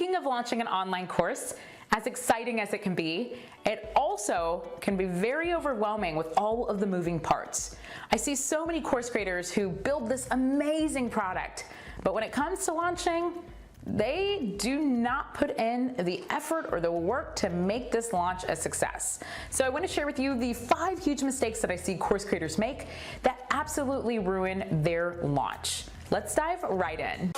thinking of launching an online course, as exciting as it can be, it also can be very overwhelming with all of the moving parts. I see so many course creators who build this amazing product, but when it comes to launching, they do not put in the effort or the work to make this launch a success. So I want to share with you the 5 huge mistakes that I see course creators make that absolutely ruin their launch. Let's dive right in.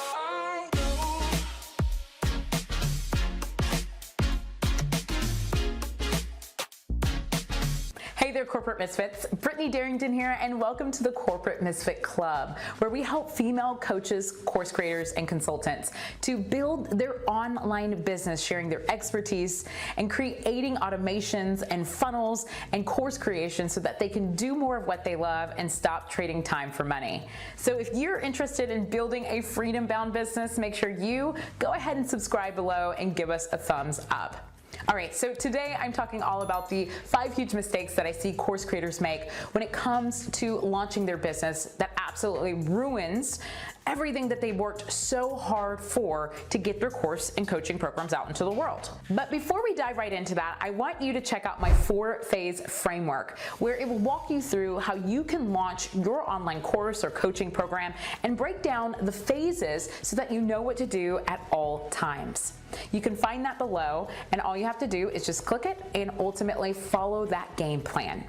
Hey there, Corporate Misfits. Brittany Darrington here, and welcome to the Corporate Misfit Club, where we help female coaches, course creators, and consultants to build their online business, sharing their expertise and creating automations and funnels and course creation so that they can do more of what they love and stop trading time for money. So if you're interested in building a freedom-bound business, make sure you go ahead and subscribe below and give us a thumbs up. All right, so today I'm talking all about the 5 huge mistakes that I see course creators make when it comes to launching their business that absolutely ruins everything that they worked so hard for to get their course and coaching programs out into the world. But before we dive right into that, I want you to check out my 4-phase framework, where it will walk you through how you can launch your online course or coaching program and break down the phases so that you know what to do at all times. You can find that below, and all you have to do is just click it and ultimately follow that game plan.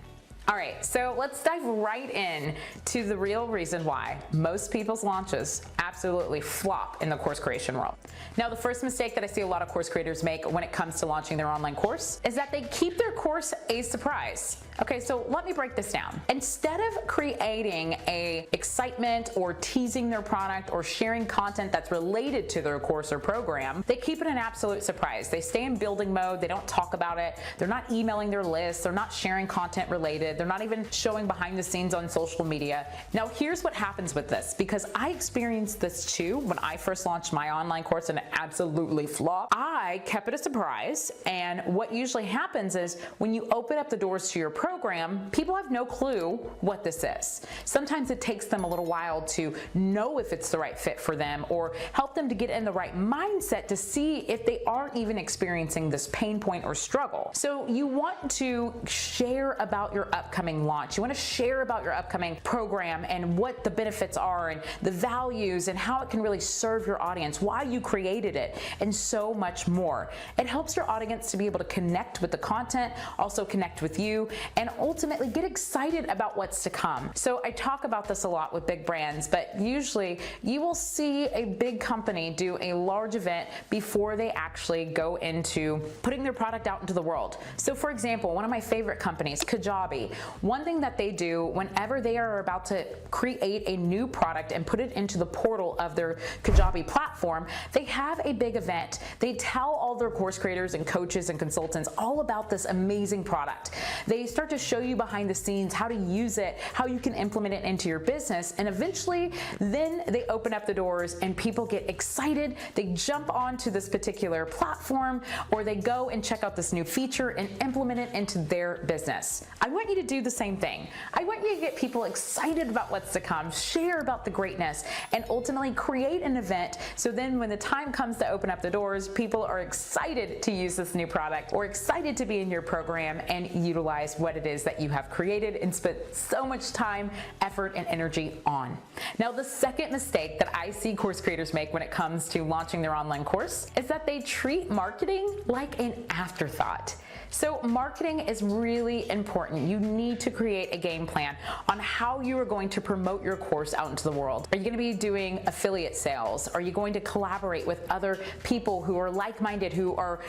All right, so let's dive right in to the real reason why most people's launches absolutely flop in the course creation world. Now, the first mistake that I see a lot of course creators make when it comes to launching their online course is that they keep their course a surprise. Okay, so let me break this down. Instead of creating a excitement or teasing their product or sharing content that's related to their course or program, they keep it an absolute surprise. They stay in building mode, they don't talk about it, they're not emailing their list, they're not sharing content related, they're not even showing behind the scenes on social media. Now, here's what happens with this, because I experienced this too when I first launched my online course and it absolutely flopped. I kept it a surprise, and what usually happens is when you open up the doors to your program, people have no clue what this is. Sometimes it takes them a little while to know if it's the right fit for them, or help them to get in the right mindset to see if they are even experiencing this pain point or struggle. So you want to share about your upcoming launch. You want to share about your upcoming program and what the benefits are and the values and how it can really serve your audience, why you created it, and so much more. It helps your audience to be able to connect with the content, also connect with you, and ultimately get excited about what's to come. So I talk about this a lot with big brands, but usually you will see a big company do a large event before they actually go into putting their product out into the world. So for example, one of my favorite companies, Kajabi, one thing that they do whenever they are about to create a new product and put it into the portal of their Kajabi platform, they have a big event. They tell all their course creators and coaches and consultants all about this amazing product. They start to show you behind the scenes how to use it, how you can implement it into your business, and eventually then they open up the doors and people get excited. They jump onto this particular platform, or they go and check out this new feature and implement it into their business. I want you to do the same thing. I want you to get people excited about what's to come, share about the greatness, and ultimately create an event so then when the time comes to open up the doors, people are excited to use this new product or excited to be in your program and utilize what it is that you have created and spent so much time, effort, and energy on. Now, the second mistake that I see course creators make when it comes to launching their online course is that they treat marketing like an afterthought. So marketing is really important. You need to create a game plan on how you are going to promote your course out into the world. Are you going to be doing affiliate sales? Are you going to collaborate with other people who are like-minded, who are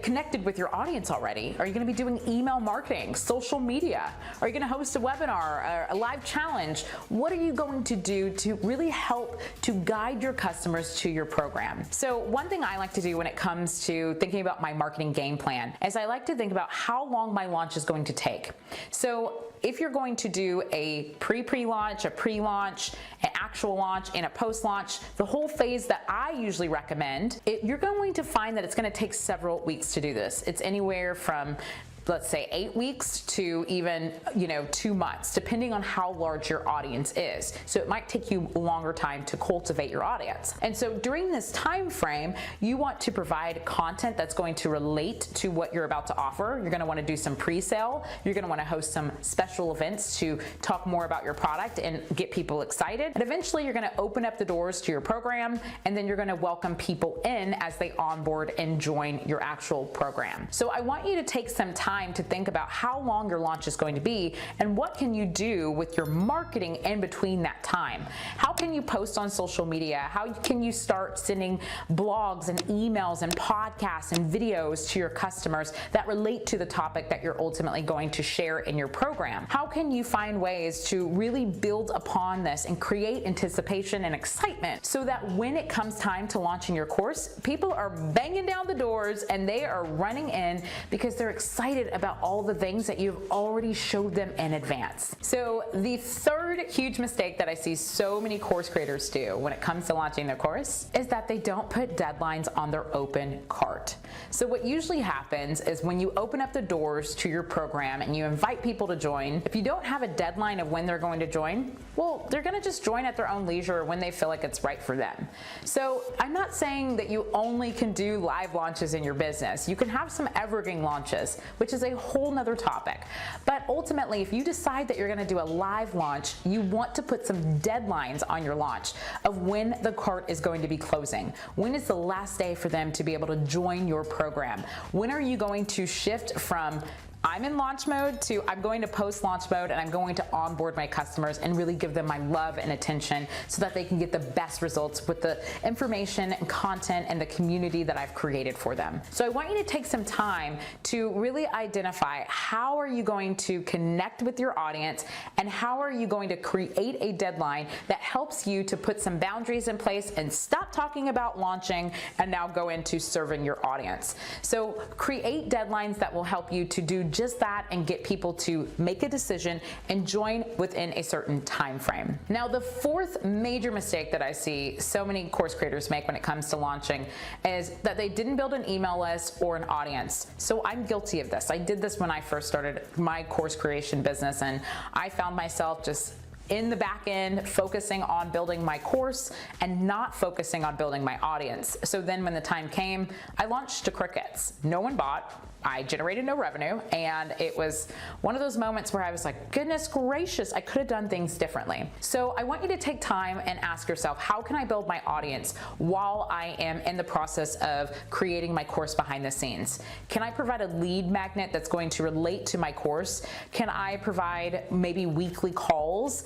connected with your audience already? Are you going to be doing email marketing, social media? Are you going to host a webinar, a live challenge? What are you going to do to really help to guide your customers to your program? So one thing I like to do when it comes to thinking about my marketing game plan is I like to think about how long my launch is going to take. So if you're going to do a pre-launch, a pre-launch, an actual launch, and a post-launch, the whole phase that I usually recommend, you're going to find that it's going to take several weeks to do this. It's anywhere from let's say 8 weeks to even 2 months, depending on how large your audience is. So it might take you a longer time to cultivate your audience. And so during this time frame, you want to provide content that's going to relate to what you're about to offer. You're going to want to do some pre-sale. You're going to want to host some special events to talk more about your product and get people excited. And eventually you're going to open up the doors to your program, and then you're going to welcome people in as they onboard and join your actual program. So I want you to take some time to think about how long your launch is going to be and what can you do with your marketing in between that time. How can you post on social media? How can you start sending blogs and emails and podcasts and videos to your customers that relate to the topic that you're ultimately going to share in your program? How can you find ways to really build upon this and create anticipation and excitement so that when it comes time to launching your course, people are banging down the doors and they are running in because they're excited about all the things that you've already showed them in advance. So the third huge mistake that I see so many course creators do when it comes to launching their course is that they don't put deadlines on their open cart. So what usually happens is when you open up the doors to your program and you invite people to join, if you don't have a deadline of when they're going to join, well, they're going to just join at their own leisure when they feel like it's right for them. So I'm not saying that you only can do live launches in your business. You can have some evergreen launches, which is a whole nother topic. But ultimately, if you decide that you're going to do a live launch, you want to put some deadlines on your launch of when the cart is going to be closing. When is the last day for them to be able to join your program? When are you going to shift from I'm in launch mode to I'm going to post launch mode and I'm going to onboard my customers and really give them my love and attention so that they can get the best results with the information and content and the community that I've created for them. So I want you to take some time to really identify how are you going to connect with your audience and how are you going to create a deadline that helps you to put some boundaries in place and stop talking about launching and now go into serving your audience. So create deadlines that will help you to do just that and get people to make a decision and join within a certain time frame. Now, the fourth major mistake that I see so many course creators make when it comes to launching is that they didn't build an email list or an audience. So I'm guilty of this. I did this when I first started my course creation business, and I found myself just in the back end focusing on building my course and not focusing on building my audience. So then when the time came, I launched to crickets. No one bought. I generated no revenue, and it was one of those moments where I was like, goodness gracious, I could have done things differently. So I want you to take time and ask yourself, how can I build my audience while I am in the process of creating my course behind the scenes? Can I provide a lead magnet that's going to relate to my course? Can I provide maybe weekly calls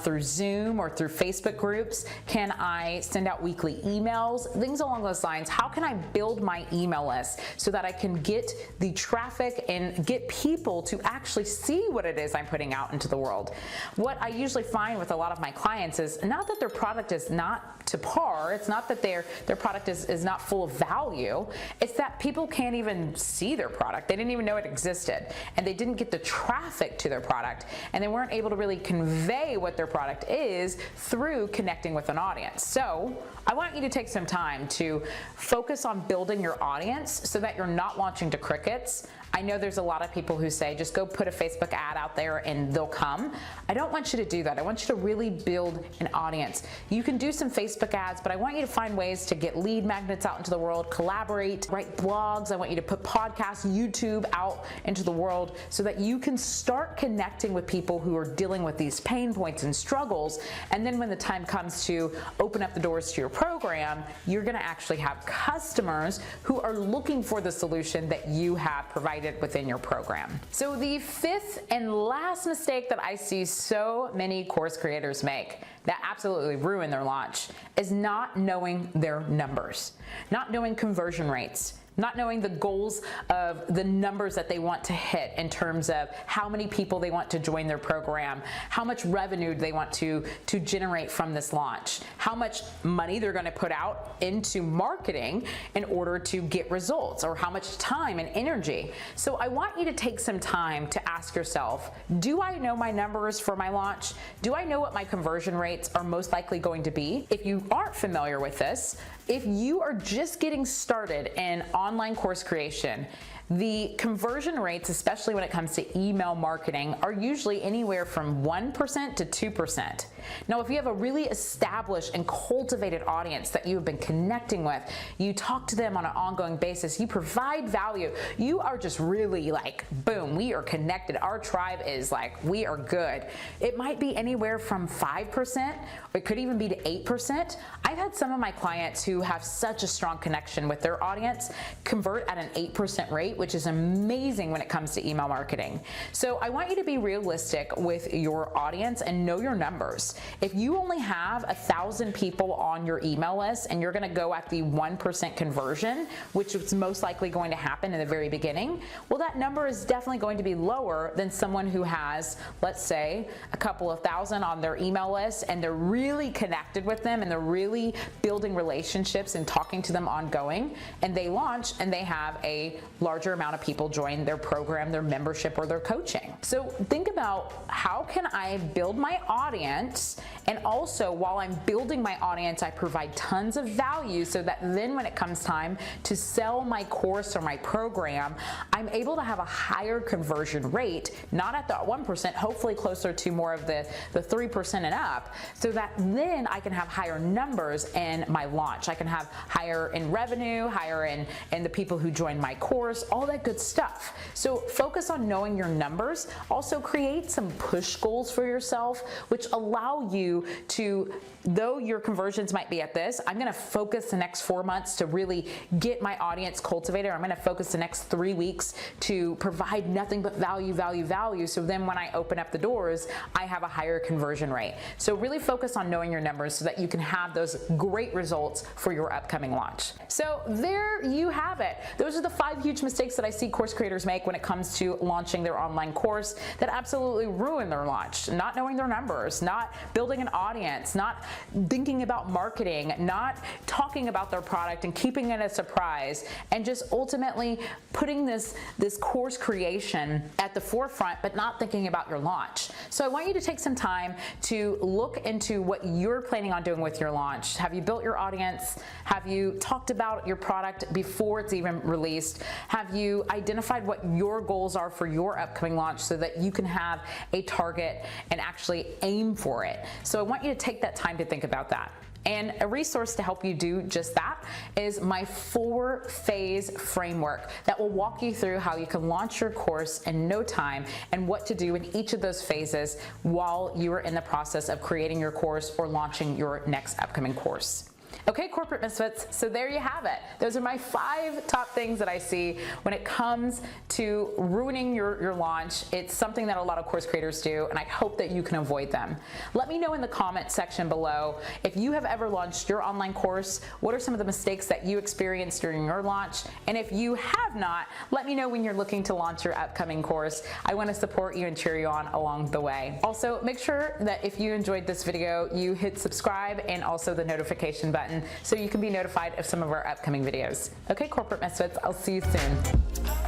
through Zoom or through Facebook groups? Can I send out weekly emails? Things along those lines. How can I build my email list so that I can get the traffic and get people to actually see what it is I'm putting out into the world? What I usually find with a lot of my clients is not that their product is not to par, it's not that their product is not full of value, it's that people can't even see their product. They didn't even know it existed, and they didn't get the traffic to their product, and they weren't able to really convey what their product is through connecting with an audience. So I want you to take some time to focus on building your audience so that you're not launching to crickets. I know there's a lot of people who say, just go put a Facebook ad out there and they'll come. I don't want you to do that. I want you to really build an audience. You can do some Facebook ads, but I want you to find ways to get lead magnets out into the world, collaborate, write blogs. I want you to put podcasts, YouTube out into the world so that you can start connecting with people who are dealing with these pain points and struggles. And then when the time comes to open up the doors to your program, you're gonna actually have customers who are looking for the solution that you have provided within your program. So the fifth and last mistake that I see so many course creators make that absolutely ruin their launch is not knowing their numbers, not knowing conversion rates, not knowing the goals of the numbers that they want to hit in terms of how many people they want to join their program, how much revenue they want to generate from this launch, how much money they're going to put out into marketing in order to get results, or how much time and energy. So I want you to take some time to ask yourself, do I know my numbers for my launch? Do I know what my conversion rates are most likely going to be? If you aren't familiar with this, If you are just getting started in online course creation, the conversion rates, especially when it comes to email marketing, are usually anywhere from 1% to 2%. Now, if you have a really established and cultivated audience that you have been connecting with, you talk to them on an ongoing basis, you provide value, you are just really like, boom, we are connected. Our tribe is like, we are good. It might be anywhere from 5%, or it could even be to 8%. I've had some of my clients who have such a strong connection with their audience convert at an 8% rate, which is amazing when it comes to email marketing. So I want you to be realistic with your audience and know your numbers. If you only have 1,000 people on your email list and you're gonna go at the 1% conversion, which is most likely going to happen in the very beginning, well, that number is definitely going to be lower than someone who has, let's say, a couple of thousand on their email list and they're really connected with them and they're really building relationships and talking to them ongoing, and they launch and they have a larger amount of people join their program, their membership, or their coaching. So think about, how can I build my audience, and also while I'm building my audience, I provide tons of value so that then when it comes time to sell my course or my program, I'm able to have a higher conversion rate, not at the 1%, hopefully closer to more of the 3% and up, so that then I can have higher numbers in my launch. I can have higher in revenue, higher in the people who join my course, all that good stuff. So focus on knowing your numbers. Also create some push goals for yourself, which allow you to, though your conversions might be at this, I'm gonna focus the next 4 months to really get my audience cultivated. I'm gonna focus the next 3 weeks to provide nothing but value, value, value. So then when I open up the doors, I have a higher conversion rate. So really focus on knowing your numbers so that you can have those great results for your upcoming launch. So there you have it. Those are the 5 huge mistakes that I see course creators make when it comes to launching their online course that absolutely ruin their launch. Not knowing their numbers, not building an audience, not thinking about marketing, not talking about their product and keeping it a surprise, and just ultimately putting this course creation at the forefront, but not thinking about your launch. So I want you to take some time to look into what you're planning on doing with your launch. Have you built your audience? Have you talked about your product before it's even released? Have you identified what your goals are for your upcoming launch so that you can have a target and actually aim for it? So I want you to take that time to think about that. And a resource to help you do just that is my 4-phase framework that will walk you through how you can launch your course in no time and what to do in each of those phases while you are in the process of creating your course or launching your next upcoming course. Okay, corporate misfits, so there you have it. Those are my 5 top things that I see when it comes to ruining your launch. It's something that a lot of course creators do, and I hope that you can avoid them. Let me know in the comment section below if you have ever launched your online course. What are some of the mistakes that you experienced during your launch? And if you have not, let me know when you're looking to launch your upcoming course. I want to support you and cheer you on along the way. Also, make sure that if you enjoyed this video, you hit subscribe and also the notification button so you can be notified of some of our upcoming videos. Okay, corporate misfits, I'll see you soon.